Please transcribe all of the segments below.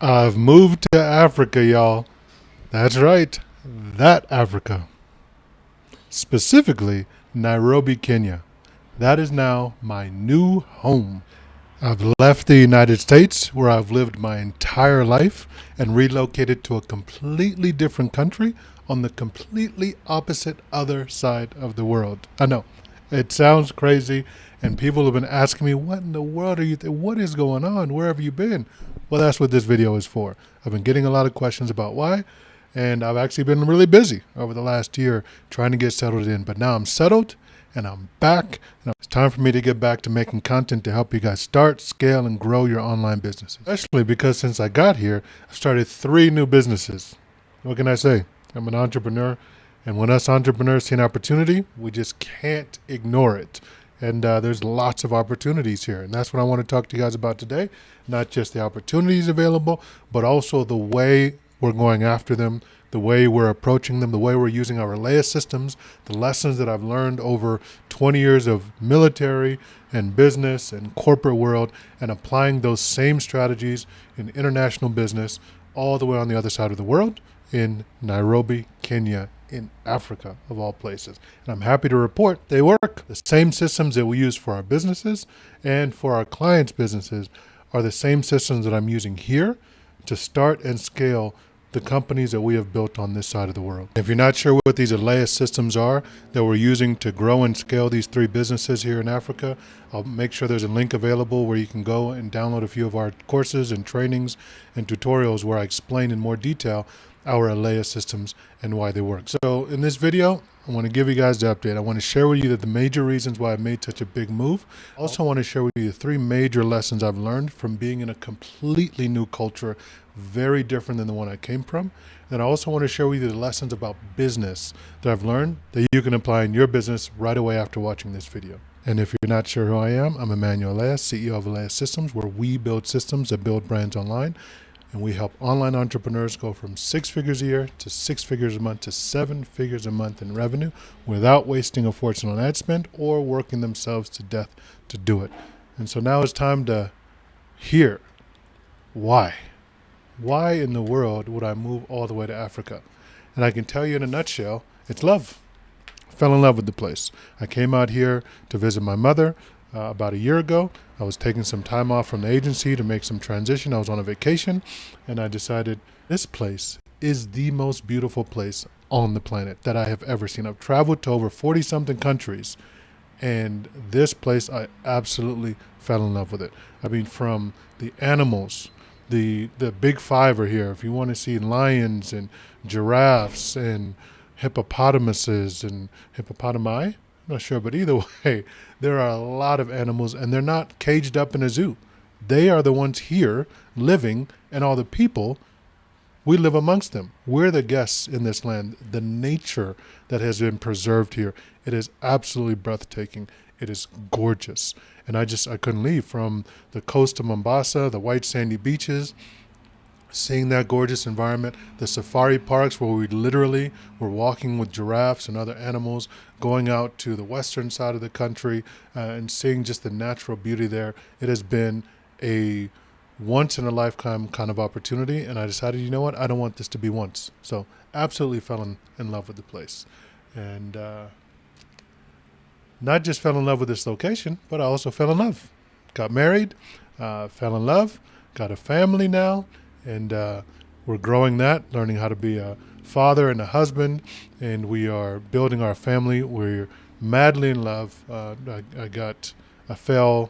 I've moved to Africa, y'all. That's right, that Africa. Specifically, Nairobi, Kenya. That is now my new home. I've left the United States, where I've lived my entire life, and relocated to a completely different country on the completely opposite other side of the world. I know, it sounds crazy, and people have been asking me, what in the world are you, what is going on? Where have you been? Well, that's what this video is for. I've been getting a lot of questions about why, and I've actually been really busy over the last year trying to get settled in, but now I'm settled and I'm back. And it's time for me to get back to making content to help you guys start, scale, and grow your online businesses. Especially because since I got here, I've started 3 new businesses. What can I say? I'm an entrepreneur, and when us entrepreneurs see an opportunity, we just can't ignore it. And there's lots of opportunities here, and that's what I want to talk to you guys about today. Not just the opportunities available, but also the way we're going after them, the way we're approaching them, the way we're using our Alea systems, the lessons that I've learned over 20 years of military and business and corporate world, and applying those same strategies in international business all the way on the other side of the world in Nairobi, Kenya, in Africa, of all places. And I'm happy to report they work. The same systems that we use for our businesses and for our clients' businesses are the same systems that I'm using here to start and scale the companies that we have built on this side of the world. If you're not sure what these Alea systems are that we're using to grow and scale these 3 businesses here in Africa, I'll make sure there's a link available where you can go and download a few of our courses and trainings and tutorials where I explain in more detail our Alea systems and why they work. So in this video, I want to give you guys the update. I want to share with you the major reasons why I made such a big move. I also want to share with you the 3 major lessons I've learned from being in a completely new culture, very different than the one I came from. And I also want to share with you the lessons about business that I've learned that you can apply in your business right away after watching this video. And if you're not sure who I am, I'm Emmanuel Alea, CEO of Alea Systems, where we build systems that build brands online. And we help online entrepreneurs go from 6 figures a year to 6 figures a month to 7 figures a month in revenue without wasting a fortune on ad spend or working themselves to death to do it. And so now it's time to hear why. Why in the world would I move all the way to Africa? And I can tell you in a nutshell, it's love. I fell in love with the place. I came out here to visit my mother about a year ago. I was taking some time off from the agency to make some transition. I was on a vacation, and I decided this place is the most beautiful place on the planet that I have ever seen. I've traveled to over 40-something countries, and this place, I absolutely fell in love with it. I mean, from the animals, the big 5 are here. If you want to see lions and giraffes and hippopotamuses and hippopotami, I'm not sure, but either way, there are a lot of animals, and they're not caged up in a zoo. They are the ones here living, and all the people, we live amongst them. We're the guests in this land. The nature that has been preserved here, it is absolutely breathtaking. It is gorgeous. And I couldn't leave. From the coast of Mombasa, the white sandy beaches, seeing that gorgeous environment, the safari parks where we literally were walking with giraffes and other animals, going out to the western side of the country and seeing just the natural beauty there. It has been a once-in-a-lifetime kind of opportunity, and I decided, you know what, I don't want this to be once. So absolutely fell in love with the place. And not just fell in love with this location, but I also fell in love. Got married, fell in love, got a family now, and we're growing that, learning how to be a father and a husband, and we are building our family. We're madly in love. I fell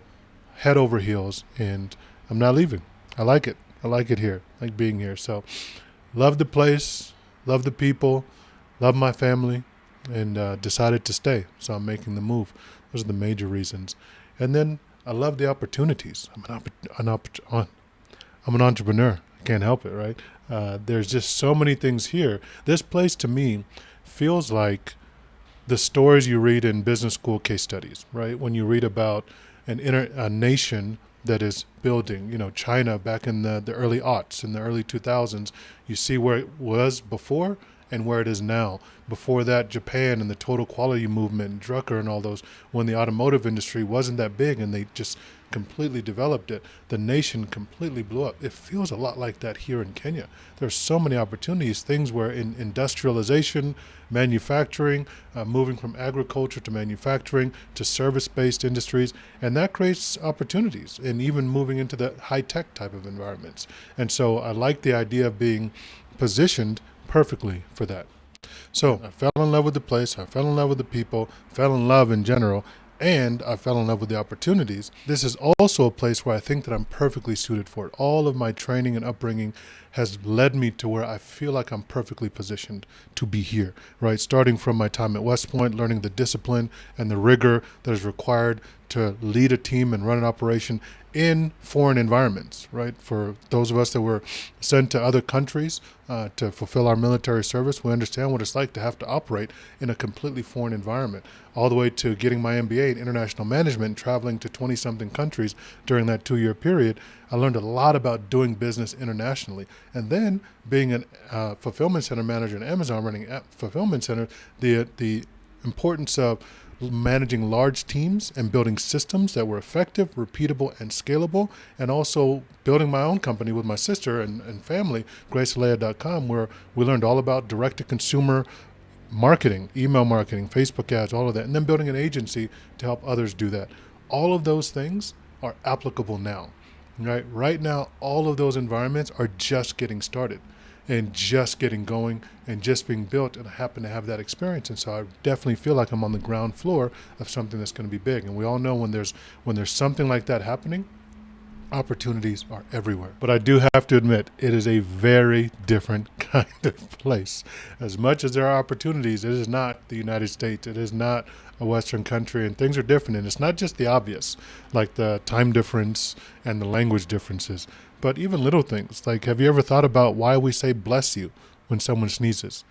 head over heels, and I'm not leaving. I like it. I like it here. I like being here. So love the place, love the people, love my family, and decided to stay. So I'm making the move. Those are the major reasons. And then I love the opportunities. I'm an entrepreneur. I can't help it, right? There's just so many things here. This place to me feels like the stories you read in business school case studies, right? When you read about a nation that is building, China back in the early aughts, in the early 2000s, you see where it was before and where it is now. Before that, Japan and the total quality movement and Drucker and all those, when the automotive industry wasn't that big and they just completely developed it, the nation completely blew up. It feels a lot like that here in Kenya. There's so many opportunities, things where in industrialization, manufacturing, moving from agriculture to manufacturing to service-based industries, and that creates opportunities, and even moving into the high-tech type of environments. And so I like the idea of being positioned perfectly for that. So I fell in love with the place, I fell in love with the people, fell in love in general, and I fell in love with the opportunities. This is also a place where I think that I'm perfectly suited for it. All of my training and upbringing has led me to where I feel like I'm perfectly positioned to be here, right? Starting from my time at West Point, learning the discipline and the rigor that is required to lead a team and run an operation in foreign environments, right? For those of us that were sent to other countries to fulfill our military service, we understand what it's like to have to operate in a completely foreign environment, all the way to getting my MBA in international management, traveling to 20-something countries during that 2-year period. I learned a lot about doing business internationally. And then being a fulfillment center manager in Amazon, running a fulfillment center, the importance of managing large teams and building systems that were effective, repeatable, and scalable, and also building my own company with my sister and family, GraceAlea.com, where we learned all about direct-to-consumer marketing, email marketing, Facebook ads, all of that, and then building an agency to help others do that. All of those things are applicable now, right? Right now, all of those environments are just getting started and just getting going and just being built, and I happen to have that experience, and so I definitely feel like I'm on the ground floor of something that's going to be big. And we all know when there's something like that happening, opportunities are everywhere. But I do have to admit, it is a very different kind of place. As much as there are opportunities, it is not the United States. It is not a Western country, and things are different. And it's not just the obvious, like the time difference and the language differences, but even little things. Like, have you ever thought about why we say bless you when someone sneezes?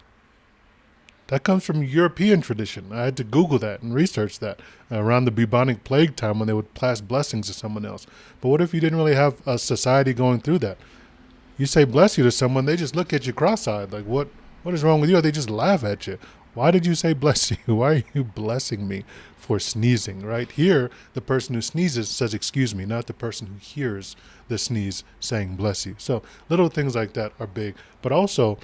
That comes from European tradition. I had to Google that and research that around the bubonic plague time when they would pass blessings to someone else. But what if you didn't really have a society going through that? You say bless you to someone, they just look at you cross-eyed, like, what is wrong with you? Or they just laugh at you. Why did you say bless you? Why are you blessing me for sneezing, right? Here, the person who sneezes says excuse me, not the person who hears the sneeze saying bless you. So little things like that are big. But also,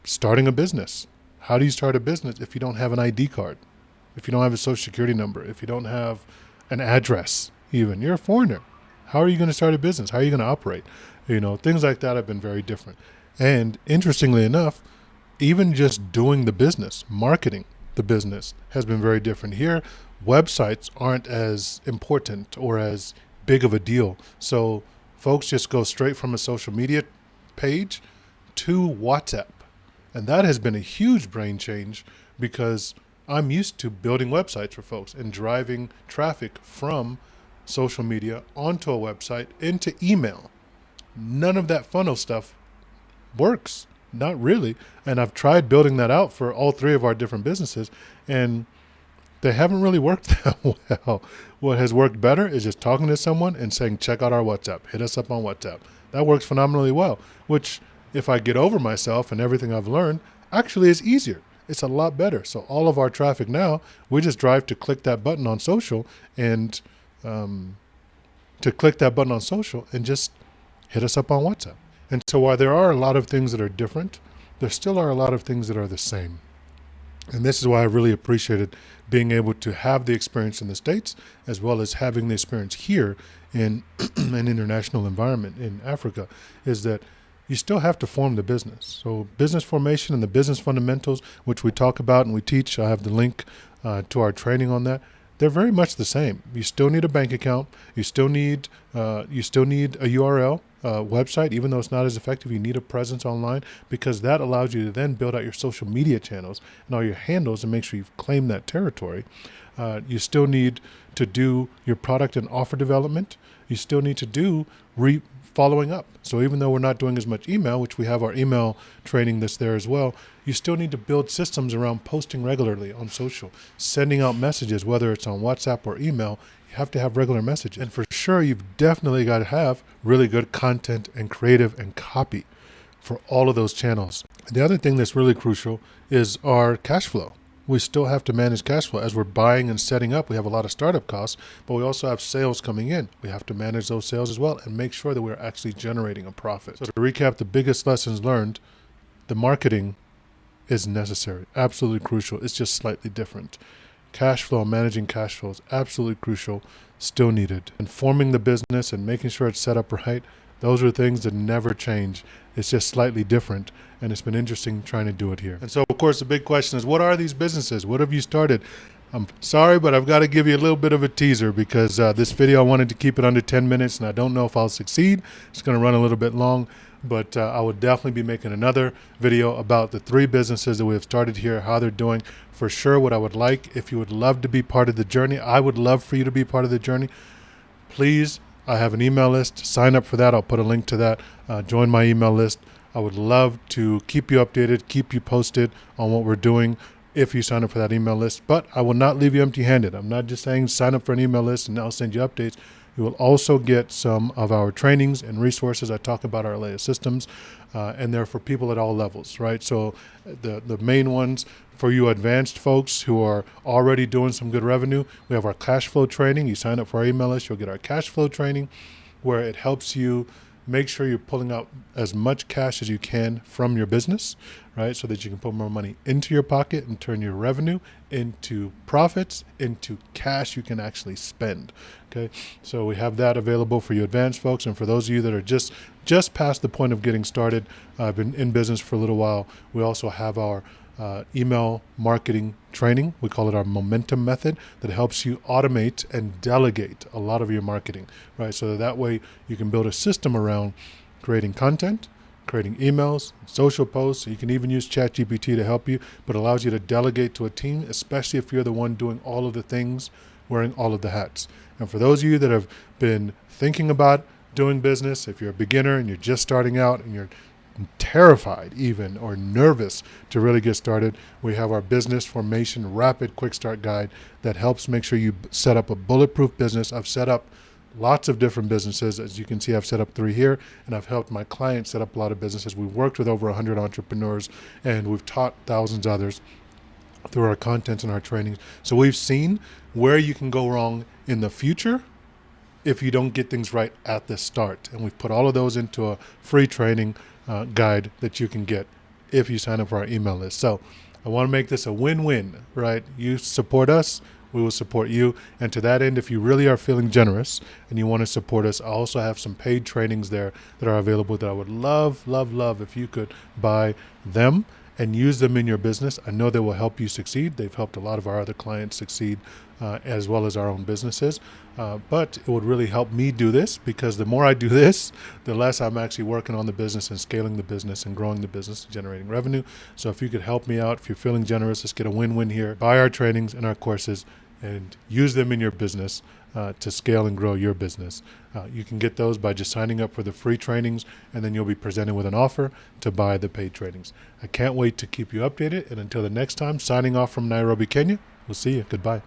starting a business. How do you start a business if you don't have an ID card? If you don't have a social security number? If you don't have an address even? You're a foreigner. How are you going to start a business? How are you going to operate? Things like that have been very different. And interestingly enough, even just doing the business, marketing the business has been very different. Here, websites aren't as important or as big of a deal. So folks just go straight from a social media page to WhatsApp. And that has been a huge brain change because I'm used to building websites for folks and driving traffic from social media onto a website into email. None of that funnel stuff works. Not really. And I've tried building that out for all 3 of our different businesses, and they haven't really worked that well. What has worked better is just talking to someone and saying, check out our WhatsApp, hit us up on WhatsApp. That works phenomenally well, which, if I get over myself and everything I've learned, actually is easier. It's a lot better. So all of our traffic now, we just drive to click that button on social and just hit us up on WhatsApp. And so while there are a lot of things that are different, there still are a lot of things that are the same. And this is why I really appreciated being able to have the experience in the States as well as having the experience here in an international environment in Africa, is that you still have to form the business. So business formation and the business fundamentals, which we talk about and we teach, I have the link to our training on that. They're very much the same. You still need a bank account. You still need a URL website, even though it's not as effective. You need a presence online because that allows you to then build out your social media channels and all your handles and make sure you've claimed that territory. You still need to do your product and offer development. You still need to do following up. So even though we're not doing as much email, which we have our email training that's there as well, you still need to build systems around posting regularly on social, sending out messages, whether it's on WhatsApp or email. You have to have regular message. And for sure, you've definitely got to have really good content and creative and copy for all of those channels. The other thing that's really crucial is our cash flow. we still have to manage cash flow. As we're buying and setting up, we have a lot of startup costs, but we also have sales coming in. We have to manage those sales as well and make sure that we're actually generating a profit. So to recap the biggest lessons learned, the marketing is necessary, absolutely crucial. It's just slightly different. Cash flow, managing cash flow is absolutely crucial, still needed. Informing the business and making sure it's set up right, those are things that never change. It's just slightly different, and it's been interesting trying to do it here. And so, of course, the big question is, what are these businesses? What have you started? I'm sorry, but I've got to give you a little bit of a teaser because this video, I wanted to keep it under 10 minutes, and I don't know if I'll succeed. It's going to run a little bit long, but I will definitely be making another video about the 3 businesses that we have started here, how they're doing. For sure, what I would like, if you would love to be part of the journey, I would love for you to be part of the journey. Please, I have an email list. Sign up for that. I'll put a link to that. Join my email list. I would love to keep you updated, keep you posted on what we're doing if you sign up for that email list. But I will not leave you empty-handed. I'm not just saying sign up for an email list and I'll send you updates. You will also get some of our trainings and resources. I talk about our latest systems, and they're for people at all levels, right? So the main ones for you advanced folks who are already doing some good revenue, we have our cash flow training. You sign up for our email list, you'll get our cash flow training where it helps you make sure you're pulling out as much cash as you can from your business, right? So that you can put more money into your pocket and turn your revenue into profits, into cash you can actually spend, okay? So we have that available for you advanced folks. And for those of you that are just past the point of getting started, I've been in business for a little while, we also have our email marketing training. We call it our momentum method that helps you automate and delegate a lot of your marketing, right? So that way you can build a system around creating content, creating emails, social posts. You can even use ChatGPT to help you, but allows you to delegate to a team, especially if you're the one doing all of the things, wearing all of the hats. And for those of you that have been thinking about doing business, if you're a beginner and you're just starting out and you're terrified even or nervous to really get started, we have our business formation rapid quick start guide that helps make sure you set up a bulletproof business. I've set up lots of different businesses. As you can see, I've set up 3 here, and I've helped my clients set up a lot of businesses. We've worked with over 100 entrepreneurs, and we've taught thousands others through our contents and our trainings. So we've seen where you can go wrong in the future if you don't get things right at the start. And we've put all of those into a free training guide that you can get if you sign up for our email list. So I want to make this a win-win, right? You support us, we will support you. And to that end, if you really are feeling generous and you want to support us, I also have some paid trainings there that are available that I would love, love, love if you could buy them and use them in your business. I know they will help you succeed. They've helped a lot of our other clients succeed as well as our own businesses. But it would really help me do this, because the more I do this, the less I'm actually working on the business and scaling the business and growing the business and generating revenue. So if you could help me out, if you're feeling generous, let's get a win-win here. Buy our trainings and our courses and use them in your business to scale and grow your business. You can get those by just signing up for the free trainings, and then you'll be presented with an offer to buy the paid trainings. I can't wait to keep you updated. And until the next time, signing off from Nairobi, Kenya. We'll see you. Goodbye.